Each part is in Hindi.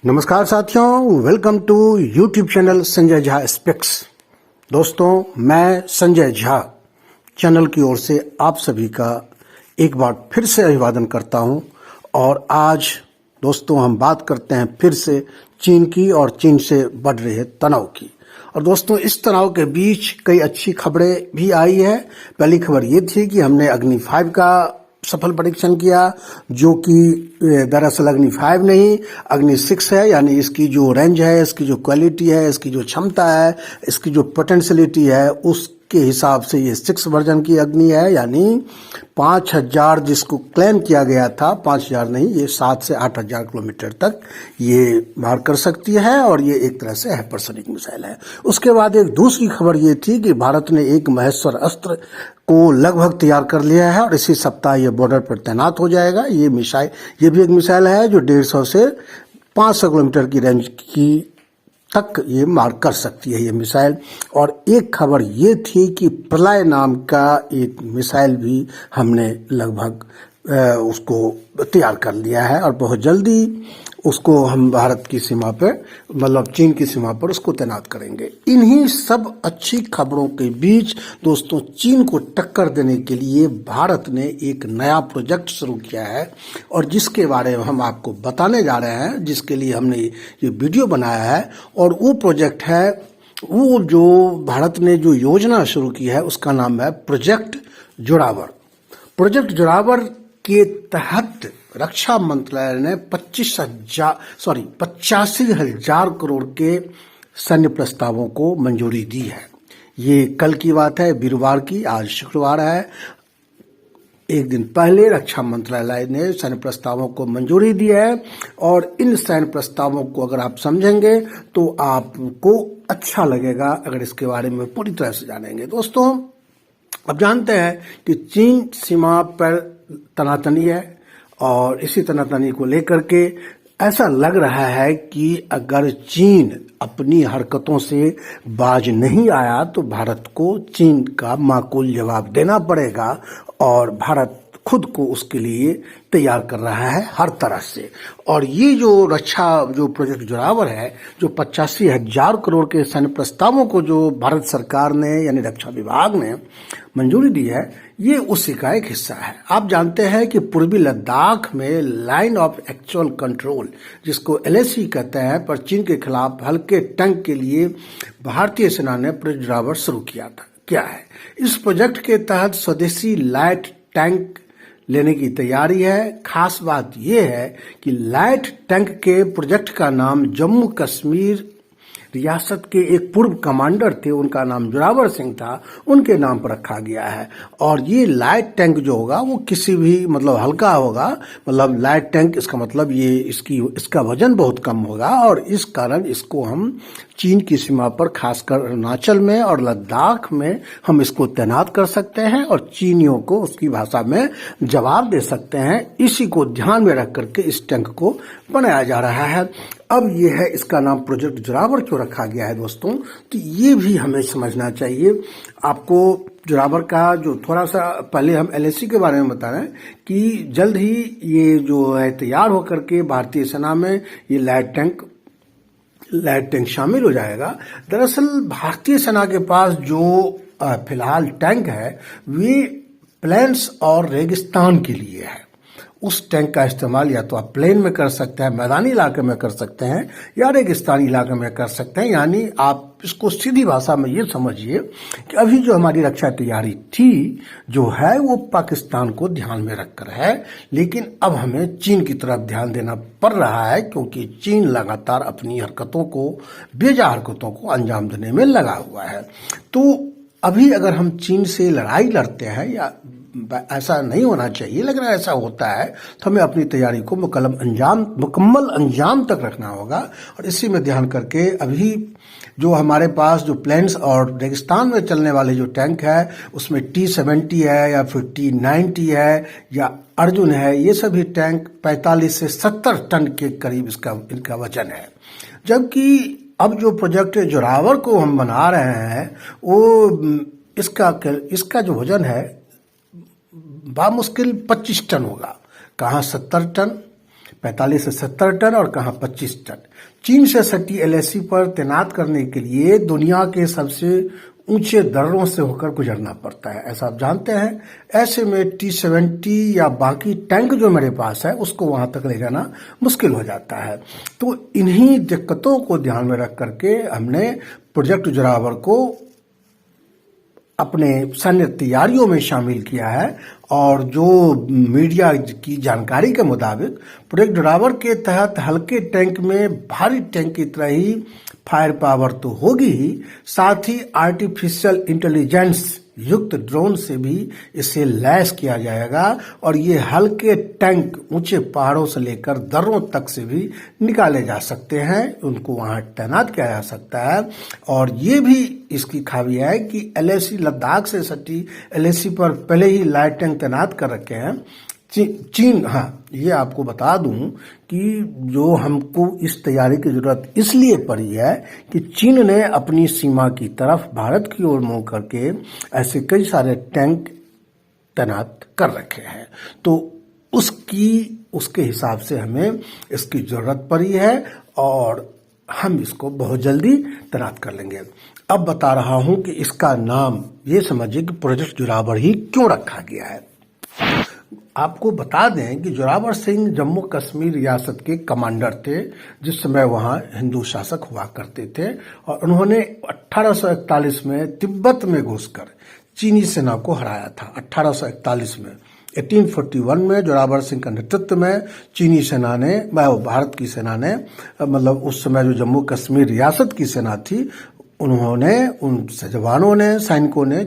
नमस्कार साथियों, welcome to YouTube channel Sanjay Jha speaks. दोस्तों, मैं संजय झा चैनल की ओर से आप सभी का एक बार फिर से अभिवादन करता हूं। और आज दोस्तों हम बात करते हैं फिर से चीन की और चीन से बढ़ रहे तनाव की। और दोस्तों, इस तनाव के बीच कई अच्छी खबरें भी आई है। पहली खबर ये थी कि हमने अग्नि 5 का सफल परीक्षण किया, जो कि दरअसल अग्नि 5 नहीं, अग्नि 6 है। यानी इसकी जो रेंज है, इसकी जो क्वालिटी है, इसकी जो क्षमता है, इसकी जो पोटेंशियलिटी है, उसके हिसाब से ये 6 वर्जन की अग्नि है। यानी 5000 जिसको क्लेम किया गया था, 5000 नहीं, ये 7 से 8000 किलोमीटर तक ये मार कर सकती है। और ये एक तरह से हाइपरसोनिक मिसाइल है। उसके बाद एक दूसरी खबर ये थी कि भारत ने एक महेश्वर अस्त्र को लगभग तैयार कर लिया है और इसी सप्ताह ये बॉर्डर पर तैनात हो जाएगा। ये भी एक मिसाइल है जो 150 से 500 किलोमीटर की रेंज की तक ये मार कर सकती है ये मिसाइल। और एक खबर ये थी कि प्रलय नाम का एक मिसाइल भी हमने लगभग उसको तैयार कर लिया है और बहुत जल्दी उसको हम भारत की सीमा पे, मतलब चीन की सीमा पर उसको तैनात करेंगे। इन्हीं सब अच्छी खबरों के बीच दोस्तों, चीन को टक्कर देने के लिए भारत ने एक नया प्रोजेक्ट शुरू किया है और जिसके बारे में हम आपको बताने जा रहे हैं, जिसके लिए हमने ये वीडियो बनाया है। और वो प्रोजेक्ट है, वो जो भारत ने जो योजना शुरू की है उसका नाम है प्रोजेक्ट जोरावर। प्रोजेक्ट जोरावर के तहत रक्षा मंत्रालय ने 85,000 करोड़ के सैन्य प्रस्तावों को मंजूरी दी है। ये कल की बात है, वीरवार की, आज शुक्रवार है। एक दिन पहले रक्षा मंत्रालय ने सैन्य प्रस्तावों को मंजूरी दी है। और इन सैन्य प्रस्तावों को अगर आप समझेंगे तो आपको अच्छा लगेगा अगर इसके बारे में पूरी तरह से जानेंगे। दोस्तों, अब जानते हैं कि चीन सीमा पर तनातनी है और इसी तनातनी को लेकर के ऐसा लग रहा है कि अगर चीन अपनी हरकतों से बाज नहीं आया तो भारत को चीन का माकूल जवाब देना पड़ेगा। और भारत खुद को उसके लिए तैयार कर रहा है हर तरह से। और ये जो प्रोजेक्ट जोरावर है, जो 85,000 करोड़ के सैन्य प्रस्तावों को जो भारत सरकार ने यानी रक्षा विभाग ने मंजूरी दी है, ये उसी का एक हिस्सा है। आप जानते हैं कि पूर्वी लद्दाख में लाइन ऑफ एक्चुअल कंट्रोल, जिसको LAC कहते हैं, पर चीन के खिलाफ हल्के टैंक के लिए भारतीय सेना ने प्रोजेक्ट जोरावर शुरू किया था। क्या है इस प्रोजेक्ट के तहत? स्वदेशी लाइट टैंक लेने की तैयारी है। खास बात यह है कि लाइट टैंक के प्रोजेक्ट का नाम जम्मू कश्मीर रियासत के एक पूर्व कमांडर थे, उनका नाम जोरावर सिंह था, उनके नाम पर रखा गया है। और ये लाइट टैंक जो होगा वो किसी भी मतलब हल्का होगा। मतलब लाइट टैंक इसका मतलब ये इसका वजन बहुत कम होगा और इस कारण इसको हम चीन की सीमा पर, खासकर अरुणाचल में और लद्दाख में हम इसको तैनात कर सकते हैं और चीनियों को उसकी भाषा में जवाब दे सकते हैं। इसी को ध्यान में रख करके इस टैंक को बनाया जा रहा है। अब ये है, इसका नाम प्रोजेक्ट जोरावर क्यों रखा गया है दोस्तों, तो ये भी हमें समझना चाहिए। आपको जोरावर का जो थोड़ा सा पहले हम LAC के बारे में बता रहे हैं कि जल्द ही ये जो है तैयार होकर के भारतीय सेना में ये लाइट टैंक शामिल हो जाएगा। दरअसल भारतीय सेना के पास जो फिलहाल टैंक है वे प्लेन्स और रेगिस्तान के लिए है। उस टैंक का इस्तेमाल या तो आप प्लेन में कर सकते हैं, मैदानी इलाके में कर सकते हैं, या रेगिस्तानी इलाके में कर सकते हैं। यानी आप इसको सीधी भाषा में ये समझिए कि अभी जो हमारी रक्षा तैयारी थी जो है वो पाकिस्तान को ध्यान में रखकर है, लेकिन अब हमें चीन की तरफ ध्यान देना पड़ रहा है क्योंकि चीन लगातार अपनी बेजा हरकतों को अंजाम देने में लगा हुआ है। तो अभी अगर हम चीन से लड़ाई लड़ते हैं, या ऐसा नहीं होना चाहिए लेकिन ऐसा होता है, तो हमें अपनी तैयारी को मुकम्मल अंजाम तक रखना होगा। और इसी में ध्यान करके अभी जो हमारे पास जो प्लेन्स और रेगिस्तान में चलने वाले जो टैंक है उसमें T-70 है या फिर T-90 है या अर्जुन है, ये सभी टैंक 45 से 70 टन के करीब इनका वजन है। जबकि अब जो प्रोजेक्ट जोरावर को हम बना रहे हैं वो इसका जो वजन है बामुश्किल 25 टन होगा। कहाँ 70 टन, 45 से 70 टन और कहाँ 25 टन। चीन से सटी एलएसी पर तैनात करने के लिए दुनिया के सबसे ऊंचे दर्रों से होकर गुजरना पड़ता है, ऐसा आप जानते हैं। ऐसे में T-70 या बाकी टैंक जो मेरे पास है उसको वहां तक ले जाना मुश्किल हो जाता है। तो इन्हीं दिक्कतों को ध्यान में रख करके हमने प्रोजेक्ट जोरावर को अपने सैन्य तैयारियों में शामिल किया है। और जो मीडिया की जानकारी के मुताबिक प्रोजेक्ट जोरावर के तहत हल्के टैंक में भारी टैंक की तरह ही फायर पावर तो होगी ही, साथ ही आर्टिफिशियल इंटेलिजेंस युक्त ड्रोन से भी इसे लैस किया जाएगा और ये हल्के टैंक ऊंचे पहाड़ों से लेकर दर्रों तक से भी निकाले जा सकते हैं, उनको वहां तैनात किया जा सकता है। और ये भी इसकी खामी है कि एलएसी लद्दाख से सटी एलएसी पर पहले ही लाइट टैंक तैनात कर रखे हैं चीन। हाँ, ये आपको बता दूं कि जो हमको इस तैयारी की जरूरत इसलिए पड़ी है कि चीन ने अपनी सीमा की तरफ भारत की ओर मुंह करके ऐसे कई सारे टैंक तैनात कर रखे हैं। तो उसके हिसाब से हमें इसकी जरूरत पड़ी है और हम इसको बहुत जल्दी तैनात कर लेंगे। अब बता रहा हूं कि इसका नाम ये समझिए कि प्रोजेक्ट जोरावर ही क्यों रखा गया है। आपको बता दें कि जोरावर सिंह जम्मू कश्मीर रियासत के कमांडर थे जिस समय वहां हिंदू शासक हुआ करते थे और उन्होंने 1841 में तिब्बत में घुसकर चीनी सेना को हराया था। 1841 में 1841 में जोरावर सिंह का नेतृत्व में चीनी सेना ने, भारत की सेना ने, मतलब उस समय जो जम्मू कश्मीर रियासत की सेना थी, उन्होंने, उन जवानों ने, सैनिकों ने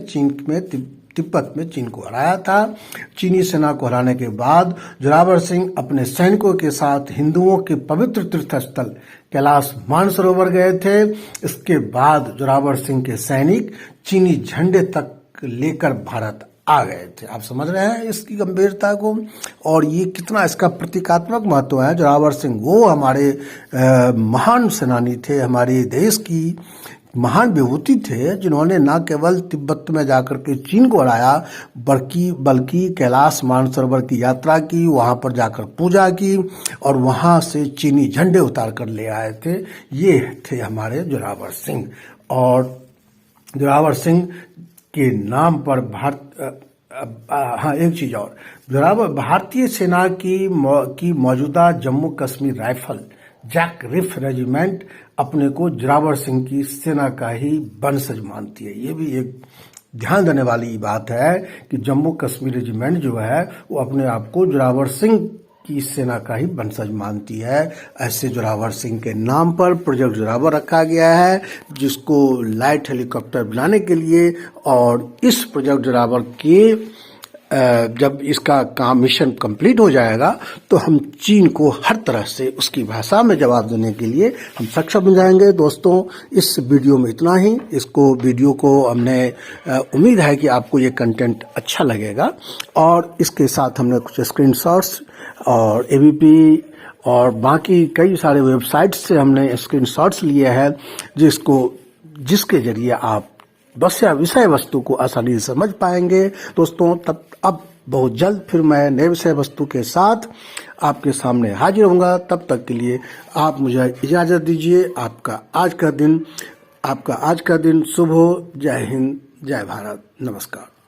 तिब्बत में चीन को हराया था। चीनी सेना को हराने के बाद जोरावर सिंह अपने सैनिकों के साथ हिंदुओं के पवित्र तीर्थस्थल कैलाश मानसरोवर गए थे। इसके बाद जोरावर सिंह के सैनिक चीनी झंडे तक लेकर भारत आ गए थे। आप समझ रहे हैं इसकी गंभीरता को और ये कितना इसका प्रतीकात्मक महत्व है। जोरावर सिंह वो हमारे महान सेनानी थे, हमारे देश की महान विभूति थे जिन्होंने न केवल तिब्बत में जाकर के चीन को हराया बल्कि कैलाश मानसरोवर की यात्रा की, वहां पर जाकर पूजा की और वहां से चीनी झंडे उतार कर ले आए थे। ये थे हमारे जोरावर सिंह। और जोरावर सिंह के नाम पर हाँ, एक चीज और, जोरावर भारतीय सेना की मौजूदा जम्मू कश्मीर राइफल जैक रिफ रेजिमेंट अपने को जोरावर सिंह की सेना का ही वंशज मानती है। ये भी एक ध्यान देने वाली बात है कि जम्मू कश्मीर रेजिमेंट जो है वो अपने आप को जोरावर सिंह की सेना का ही वंशज मानती है। ऐसे जोरावर सिंह के नाम पर प्रोजेक्ट जोरावर रखा गया है, जिसको लाइट हेलीकॉप्टर बनाने के लिए, और इस प्रोजेक्ट जोरावर के जब इसका काम मिशन कंप्लीट हो जाएगा तो हम चीन को हर तरह से उसकी भाषा में जवाब देने के लिए हम सक्षम हो जाएंगे। दोस्तों, इस वीडियो में इतना ही। वीडियो को हमने उम्मीद है कि आपको ये कंटेंट अच्छा लगेगा और इसके साथ हमने कुछ स्क्रीनशॉट्स और एबीपी और बाकी कई सारे वेबसाइट से हमने स्क्रीनशॉट्स लिए हैं जिसके जरिए आप बस या विषय वस्तु को आसानी से समझ पाएंगे। दोस्तों, अब बहुत जल्द फिर मैं नए विषय वस्तु के साथ आपके सामने हाजिर होऊंगा। तब तक के लिए आप मुझे इजाजत दीजिए। आपका आज का दिन शुभ हो। जय हिंद, जय भारत, नमस्कार।